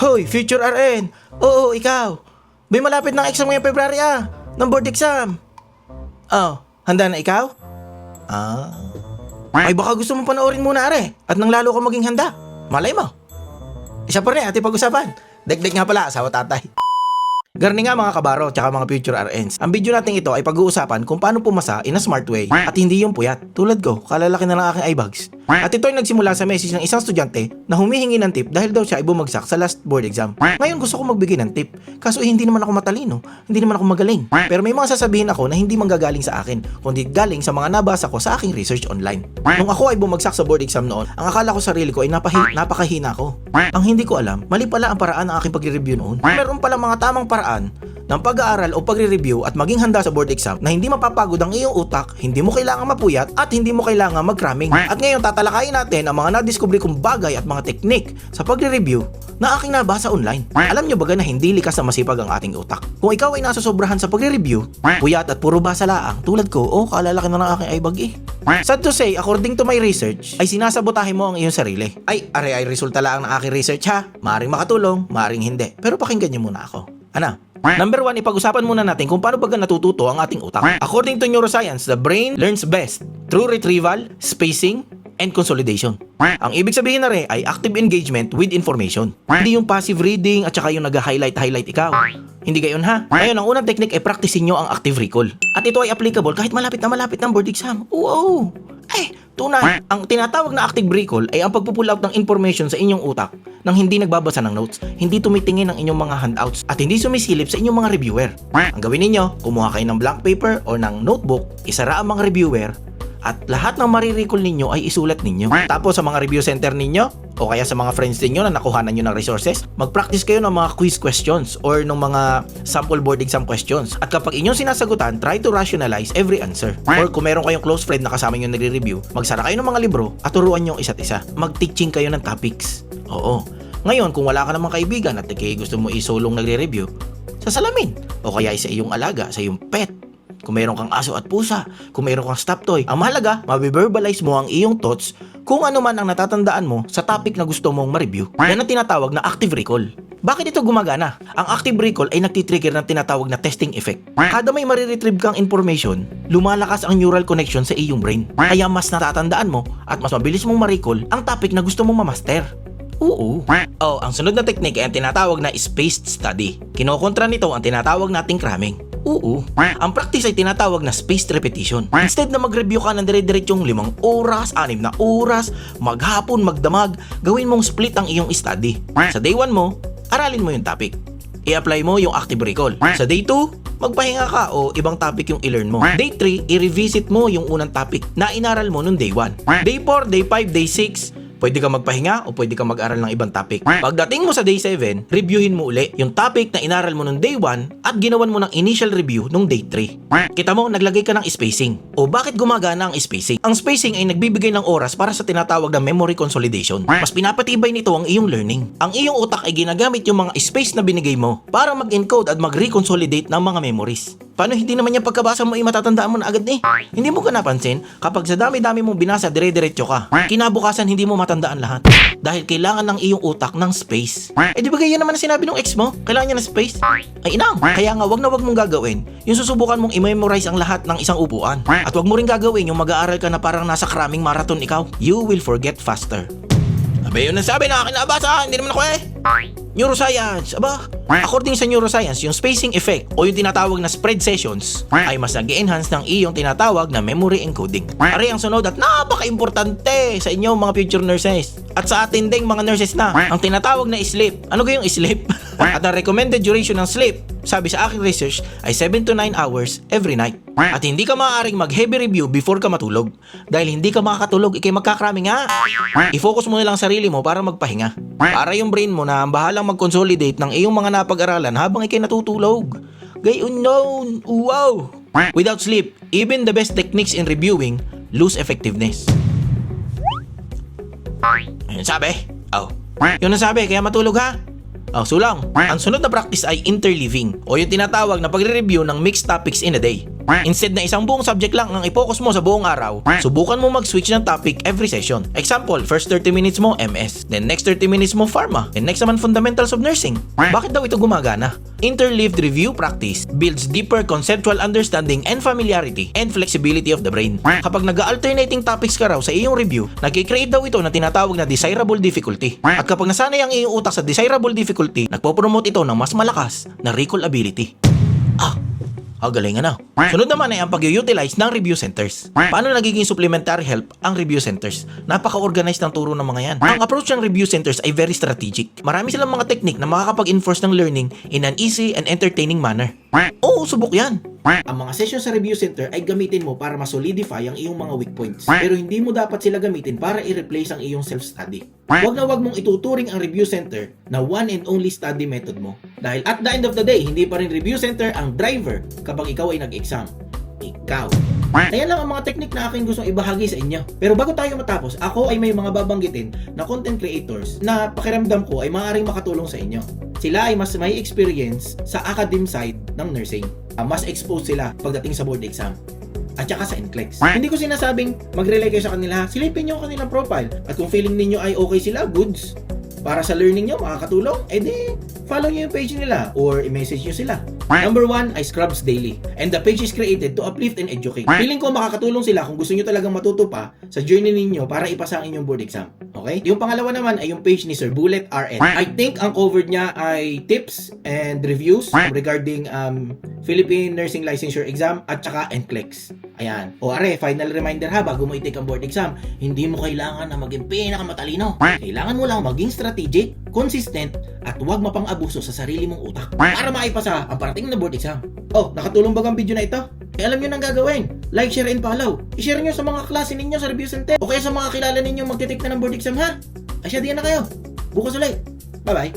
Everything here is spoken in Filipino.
Hoy, future RN! Oo, ikaw! May malapit ng exam ngayong February ng board exam. Oh, handa na ikaw? Ay baka gusto mong panoorin muna are at nang lalo ka maging handa. Malay mo. Isa pa rin ating pag-usapan. Dagdag nga pala, asawa tatay. Garni nga mga kabaro tsaka mga future RNs. Ang video natin ito ay pag-uusapan kung paano pumasa in a smart way at hindi yung puyat. Tulad ko, kalalaki na lang aking eyebags. At ito ay nagsimula sa message ng isang estudyante na humihingi ng tip dahil daw siya ay bumagsak sa last board exam. Ngayon gusto ko magbigay ng tip. Kaso hindi naman ako matalino, hindi naman ako magaling. Pero may mga sasabihin ako na hindi manggagaling sa akin, kundi galing sa mga nabasa ko sa aking research online. Nung ako ay bumagsak sa board exam noon, ang akala ko sarili ko ay napakahina ko. Ang hindi ko alam, mali pala ang paraan ng aking pagre-review noon. Meron pala mga tamang paraan ng pag-aaral o pagre-review at maging handa sa board exam na hindi mapapagod ang iyong utak, hindi mo kailangan mapuyat at hindi mo kailangan mag-cramming. At ngayon tatalakayin natin ang mga nadiskubre kong bagay at mga teknik sa pagre-review na aking nabasa online. Alam nyo ba na hindi likas na masipag ang ating utak? Kung ikaw ay nasa sobrahan sa pagre-review, puyat at puro basa laang tulad ko, kalalaki na ng aking eyebag Sad to say, according to my research, ay sinasabotahe mo ang iyong sarili. Ay resulta lang ng aking research ha. Maaring makatulong, maaring hindi. Pero pakinggan nyo muna ako. Ano? Number 1, ipag-usapan muna natin kung paano baga natututo ang ating utak. According to neuroscience, the brain learns best through retrieval, spacing, and consolidation. Ang ibig sabihin na rin ay active engagement with information. Hindi yung passive reading at saka yung nag-highlight ikaw. Hindi gayon ha. Ngayon, ang unang technique ay practicein nyo ang active recall. At ito ay applicable kahit malapit ng board exam. Wow! Tunay, ang tinatawag na active recall ay ang pagpupull out ng information sa inyong utak nang hindi nagbabasa ng notes, hindi tumitingin ng inyong mga handouts, at hindi sumisilip sa inyong mga reviewer. Ang gawin ninyo, kumuha kayo ng blank paper o ng notebook, isara ang mga reviewer, at lahat ng marirecall ninyo ay isulat ninyo. Tapos sa mga review center ninyo, o kaya sa mga friends ninyo na nakuhanan nyo ng resources, mag-practice kayo ng mga quiz questions or ng mga sample board exam questions. At kapag inyong sinasagutan, try to rationalize every answer. Or kung meron kayong close friend na kasama nyo nagre-review, magsara kayo ng mga libro at turuan nyo isa't isa. Mag-teaching kayo ng topics. Oo. Ngayon, kung wala ka namang kaibigan at gusto mo isolong nagre-review, sa salamin. O kaya sa iyong alaga, sa iyong pet. Kung meron kang aso at pusa, kung meron kang stuffed toy, ang mahalaga, mabiverbalize mo ang iyong thoughts kung ano man ang natatandaan mo sa topic na gusto mong ma-review. Yan ang tinatawag na active recall. Bakit ito gumagana? Ang active recall ay nagtitrigger ng tinatawag na testing effect. Kada may mariretrieve kang information, lumalakas ang neural connection sa iyong brain. Kaya mas natatandaan mo at mas mabilis mong ma-recall ang topic na gusto mong ma-master. Oo. Ang sunod na technique ay ang tinatawag na spaced study. Kinokontra nito ang tinatawag nating cramming. Oo. Ang practice ay tinatawag na spaced repetition. Instead na mag-review ka ng dire-diretsong 5 oras, 6 na oras, maghapon, magdamag, gawin mong split ang iyong study. Sa day 1 mo, aralin mo yung topic. I-apply mo yung active recall. Sa day 2, magpahinga ka o ibang topic yung i-learn mo. Day 3, i-revisit mo yung unang topic na inaral mo nung day 1. Day 4, day 5, day 6, pwede ka magpahinga o pwede ka mag-aral ng ibang topic. Pagdating mo sa day 7, reviewin mo uli yung topic na inaral mo nung day 1 at ginawan mo ng initial review nung day 3. Kita mo, naglagay ka ng spacing. O bakit gumagana ang spacing? Ang spacing ay nagbibigay ng oras para sa tinatawag na memory consolidation. Mas pinapatibay nito ang iyong learning. Ang iyong utak ay ginagamit yung mga space na binigay mo para mag-encode at mag-reconsolidate ng mga memories. Paano hindi naman yung pagkabasa mo ay matatandaan mo na agad Hindi mo ka napansin kapag sa dami-dami mong binasa dire-diretso ka, kinabukasan hindi mo matandaan lahat. Dahil kailangan ng iyong utak ng space. Di ba ganyan naman na sinabi ng ex mo? Kailangan niya ng space? Ay inam. Kaya nga wag na wag mong gagawin yung susubukan mong i-memorize ang lahat ng isang upuan. At wag mo rin gagawin yung mag-aaral ka na parang nasa cramming marathon ikaw. You will forget faster. Abay yun ang sabi na akin nabasa, hindi naman ako Neuroscience, according sa neuroscience, yung spacing effect o yung tinatawag na spread sessions ay mas nag-enhance ng iyong tinatawag na memory encoding. Ari ang sunod at napaka-importante sa inyong mga future nurses at sa atin ding mga nurses na ang tinatawag na sleep. Ano kayong sleep? At ang recommended duration ng sleep, sabi sa aking research, ay 7 to 9 hours every night. At hindi ka maaaring mag-heavy review before ka matulog. Dahil hindi ka makakatulog, ikay magkakraming I-focus mo na lang sarili mo para magpahinga. Para yung brain mo na ang bahalang mag-consolidate ng iyong mga napag-aralan habang ikay natutulog. Gayon noon, wow! Without sleep, even the best techniques in reviewing lose effectiveness. Yun sabi? Yun ang sabi, kaya matulog sulang. Ang sunod na practice ay interleaving o yung tinatawag na pagre-review ng mixed topics in a day. Instead na isang buong subject lang ang i-focus mo sa buong araw, subukan mo mag-switch ng topic every session. Example, first 30 minutes mo MS, then next 30 minutes mo Pharma, and next naman Fundamentals of Nursing. Bakit daw ito gumagana? Interleaved review practice builds deeper conceptual understanding and familiarity and flexibility of the brain. Kapag nag-alternating topics ka raw sa iyong review, nag-create daw ito na tinatawag na desirable difficulty. At kapag nasanay ang iyong utak sa desirable difficulty, nagpo-promote ito ng mas malakas na recall ability. Galingan na. Sunod naman ay ang pag-utilize ng review centers. Paano nagiging supplementary help ang review centers? Napaka-organized ng turo ng mga yan. Ang approach ng review centers ay very strategic. Marami silang mga technique na makakapag-enforce ng learning in an easy and entertaining manner. Oo, subok yan. Ang mga session sa review center ay gamitin mo para ma-solidify ang iyong mga weak points. Pero hindi mo dapat sila gamitin para i-replace ang iyong self-study. Huwag na huwag mong ituturing ang review center na one and only study method mo. Dahil at the end of the day, hindi pa rin review center ang driver kapag ikaw ay nag-exam. Ikaw. Ayan lang ang mga technique na aking gustong ibahagi sa inyo. Pero bago tayo matapos, ako ay may mga babanggitin na content creators na pakiramdam ko ay maaaring makatulong sa inyo. Sila ay mas may experience sa academe side ng nursing. Mas exposed sila pagdating sa board exam. At saka sa NCLEX. Hindi ko sinasabing mag-rely kayo sa kanila. Silipin nyo ang kanilang profile. At kung feeling ninyo ay okay sila, goods. Para sa learning nyo, makakatulong, edi follow nyo yung page nila or i-message nyo sila. Number 1 ay Scrubs Daily. And the page is created to uplift and educate. Feeling ko makakatulong sila kung gusto nyo talagang matuto pa sa journey ninyo para ipasa ang inyong board exam. Okay? Yung pangalawa naman ay yung page ni Sir Bullet RN. I think ang covered niya ay tips and reviews regarding Philippine Nursing Licensure Exam at saka NCLEX. Ayan. O are, final reminder ha, bago mo i-take ang board exam, hindi mo kailangan na maging pinakamatalino. Kailangan mo lang maging strategic, consistent, at huwag mapang-abuso sa sarili mong utak para maipasa ang parating na board exam. Nakatulong ba ang video na ito? Alam nyo nang gagawin. Like, share, and follow. I-share nyo sa mga klase ninyo sa review center o kaya sa mga kilala ninyo magtitake na ng board exam ha. Asya diyan na kayo. Bukas ulit. Bye-bye.